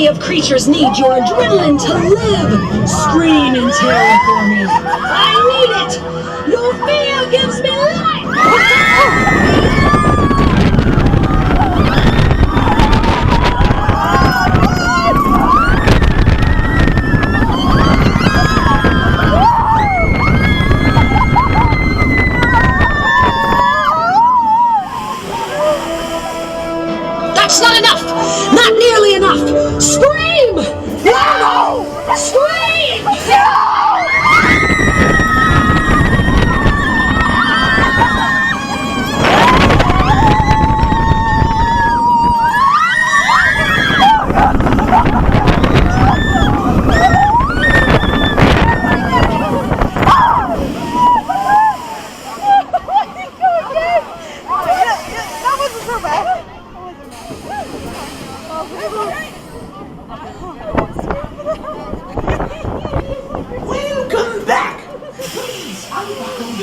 army of creatures need your adrenaline to live. Scream in terror for me. I need it. Your fear gives me life. That's not enough! Not nearly enough! Scream! No! Scream! No! Welcome back! Please unbuckle